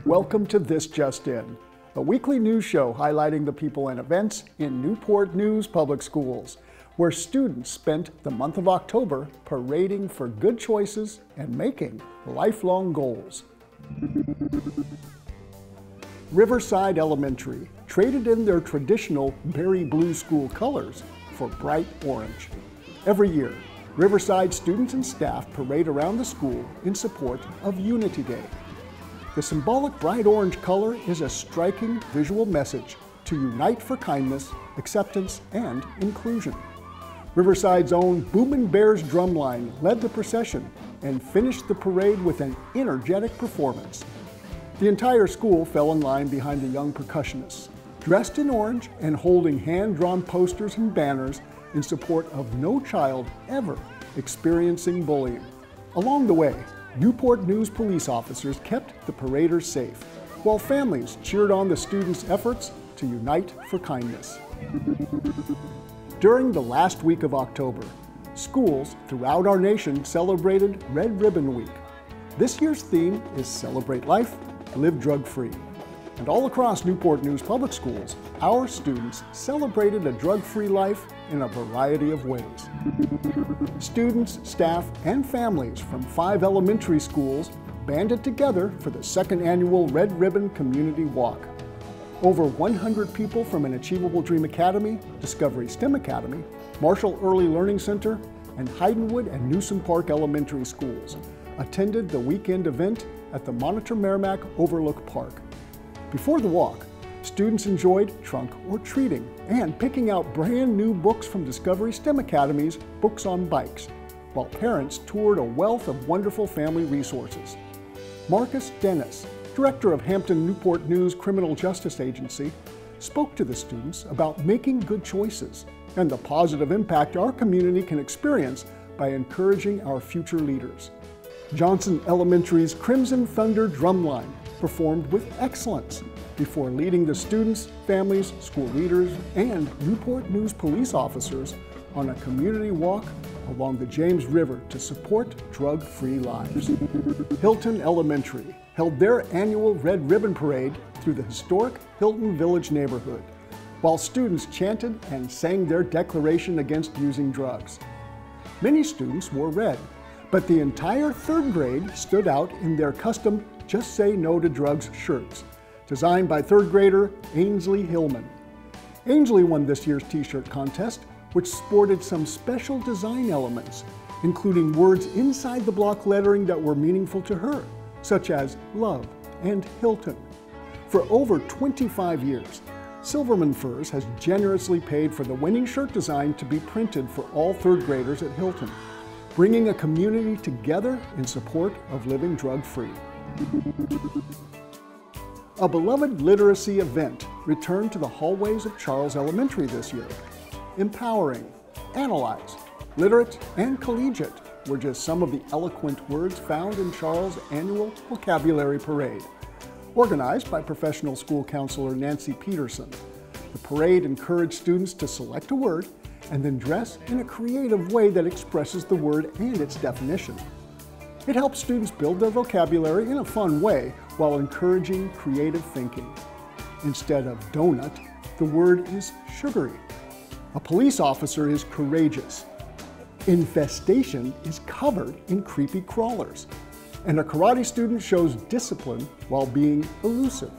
Welcome to This Just In, a weekly news show highlighting the people and events in Newport News Public Schools, where students spent the month of October parading for good choices and making lifelong goals. Riverside Elementary traded in their traditional berry blue school colors for bright orange. Every year, Riverside students and staff parade around the school in support of Unity Day. The symbolic bright orange color is a striking visual message to unite for kindness, acceptance, and inclusion. Riverside's own Boomin' Bears drumline led the procession and finished the parade with an energetic performance. The entire school fell in line behind the young percussionists, dressed in orange and holding hand-drawn posters and banners in support of no child ever experiencing bullying. Along the way, Newport News police officers kept the paraders safe, while families cheered on the students' efforts to unite for kindness. During the last week of October, schools throughout our nation celebrated Red Ribbon Week. This year's theme is Celebrate Life, Live Drug-Free. And all across Newport News Public Schools, our students celebrated a drug-free life in a variety of ways. Students, staff, and families from 5 elementary schools banded together for the second annual Red Ribbon Community Walk. Over 100 people from an Achievable Dream Academy, Discovery STEM Academy, Marshall Early Learning Center, and Heidenwood and Newsom Park Elementary Schools attended the weekend event at the Monitor Merrimack Overlook Park. Before the walk, students enjoyed trunk or treating and picking out brand new books from Discovery STEM Academy's Books on Bikes, while parents toured a wealth of wonderful family resources. Marcus Dennis, director of Hampton Newport News Criminal Justice Agency, spoke to the students about making good choices and the positive impact our community can experience by encouraging our future leaders. Johnson Elementary's Crimson Thunder drumline performed with excellence before leading the students, families, school leaders, and Newport News police officers on a community walk along the James River to support drug-free lives. Hilton Elementary held their annual Red Ribbon Parade through the historic Hilton Village neighborhood, while students chanted and sang their declaration against using drugs. Many students wore red, but the entire 3rd grade stood out in their custom Just Say No to Drugs shirts, designed by 3rd grader Ainsley Hillman. Ainsley won this year's t-shirt contest, which sported some special design elements, including words inside the block lettering that were meaningful to her, such as love and Hilton. For over 25 years, Silverman Furs has generously paid for the winning shirt design to be printed for all 3rd graders at Hilton, bringing a community together in support of living drug-free. A beloved literacy event returned to the hallways of Charles Elementary this year. Empowering, analyze, literate, and collegiate were just some of the eloquent words found in Charles' annual vocabulary parade. Organized by professional school counselor Nancy Peterson, the parade encouraged students to select a word and then dress in a creative way that expresses the word and its definition. It helps students build their vocabulary in a fun way while encouraging creative thinking. Instead of donut, the word is sugary. A police officer is courageous. Infestation is covered in creepy crawlers. And a karate student shows discipline while being elusive.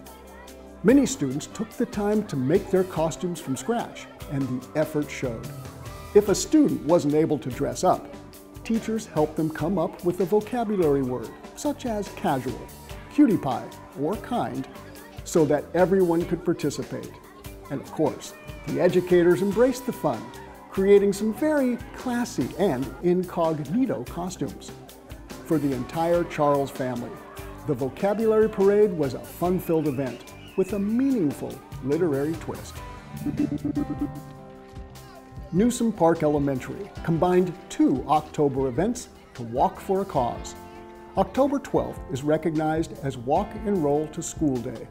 Many students took the time to make their costumes from scratch, and the effort showed. If a student wasn't able to dress up, teachers helped them come up with a vocabulary word, such as casual, cutie pie, or kind, so that everyone could participate. And of course, the educators embraced the fun, creating some very classy and incognito costumes. For the entire Charles family, the vocabulary parade was a fun-filled event with a meaningful literary twist. Newsom Park Elementary combined 2 October events to walk for a cause. October 12th is recognized as Walk and Roll to School Day,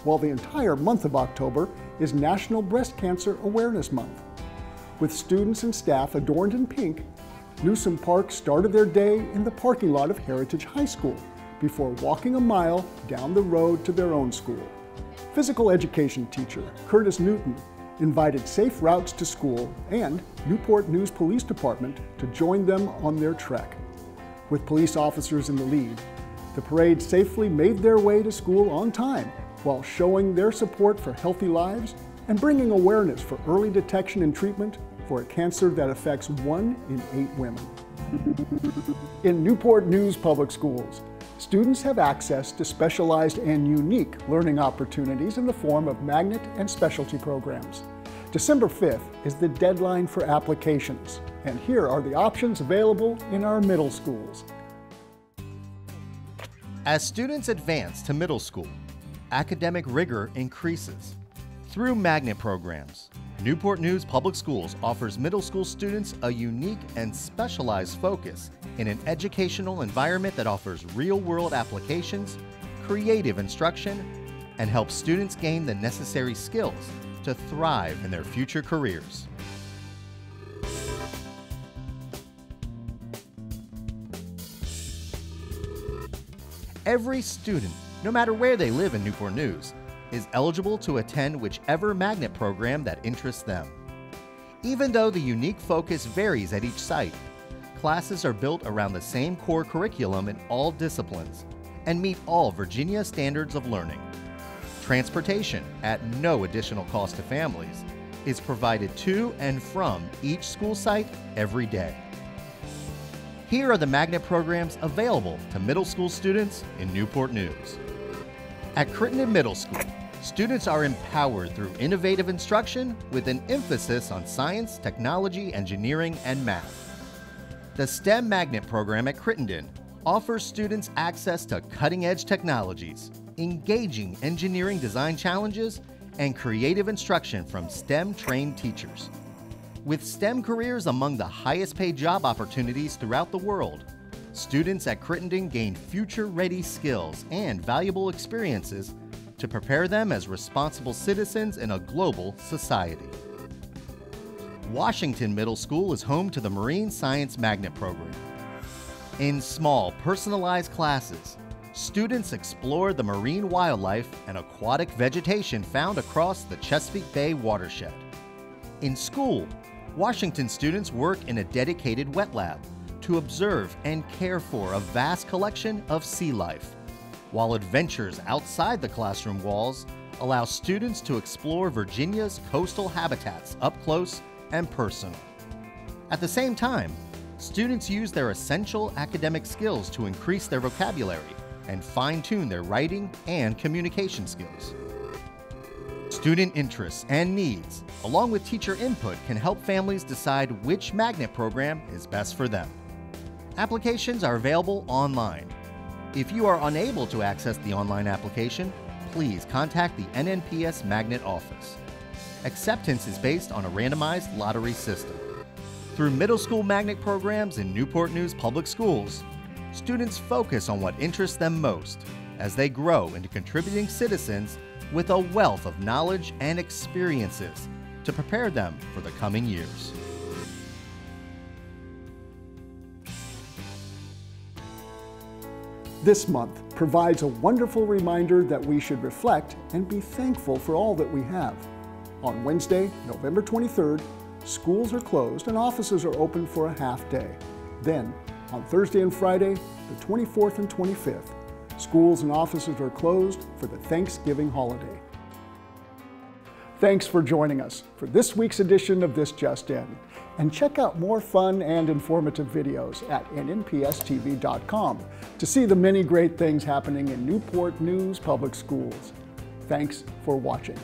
while the entire month of October is National Breast Cancer Awareness Month. With students and staff adorned in pink, Newsom Park started their day in the parking lot of Heritage High School before walking a mile down the road to their own school. Physical education teacher Curtis Newton invited safe routes to school and Newport News Police Department to join them on their trek. With police officers in the lead, the parade safely made their way to school on time while showing their support for healthy lives and bringing awareness for early detection and treatment for a cancer that affects 1 in 8 women. In Newport News Public Schools, students have access to specialized and unique learning opportunities in the form of magnet and specialty programs. December 5th is the deadline for applications, and here are the options available in our middle schools. As students advance to middle school, academic rigor increases. Through magnet programs, Newport News Public Schools offers middle school students a unique and specialized focus in an educational environment that offers real-world applications, creative instruction, and helps students gain the necessary skills to thrive in their future careers. Every student, no matter where they live in Newport News, is eligible to attend whichever magnet program that interests them. Even though the unique focus varies at each site, classes are built around the same core curriculum in all disciplines and meet all Virginia standards of learning. Transportation, at no additional cost to families, is provided to and from each school site every day. Here are the magnet programs available to middle school students in Newport News. At Crittenden Middle School, students are empowered through innovative instruction with an emphasis on science, technology, engineering, and math. The STEM Magnet program at Crittenden offers students access to cutting-edge technologies, engaging engineering design challenges, and creative instruction from STEM-trained teachers. With STEM careers among the highest-paid job opportunities throughout the world, students at Crittenden gain future-ready skills and valuable experiences to prepare them as responsible citizens in a global society. Washington Middle School is home to the Marine Science Magnet program. In small, personalized classes, students explore the marine wildlife and aquatic vegetation found across the Chesapeake Bay watershed. In school, Washington students work in a dedicated wet lab to observe and care for a vast collection of sea life, while adventures outside the classroom walls allow students to explore Virginia's coastal habitats up close and personal. At the same time, students use their essential academic skills to increase their vocabulary and fine-tune their writing and communication skills. Student interests and needs, along with teacher input, can help families decide which magnet program is best for them. Applications are available online. If you are unable to access the online application, please contact the NNPS Magnet office. Acceptance is based on a randomized lottery system. Through middle school magnet programs in Newport News Public Schools, students focus on what interests them most as they grow into contributing citizens with a wealth of knowledge and experiences to prepare them for the coming years. This month provides a wonderful reminder that we should reflect and be thankful for all that we have. On Wednesday, November 23rd, schools are closed and offices are open for a half day. Then, on Thursday and Friday, the 24th and 25th, schools and offices are closed for the Thanksgiving holiday. Thanks for joining us for this week's edition of This Just In. And check out more fun and informative videos at nnpstv.com to see the many great things happening in Newport News Public Schools. Thanks for watching.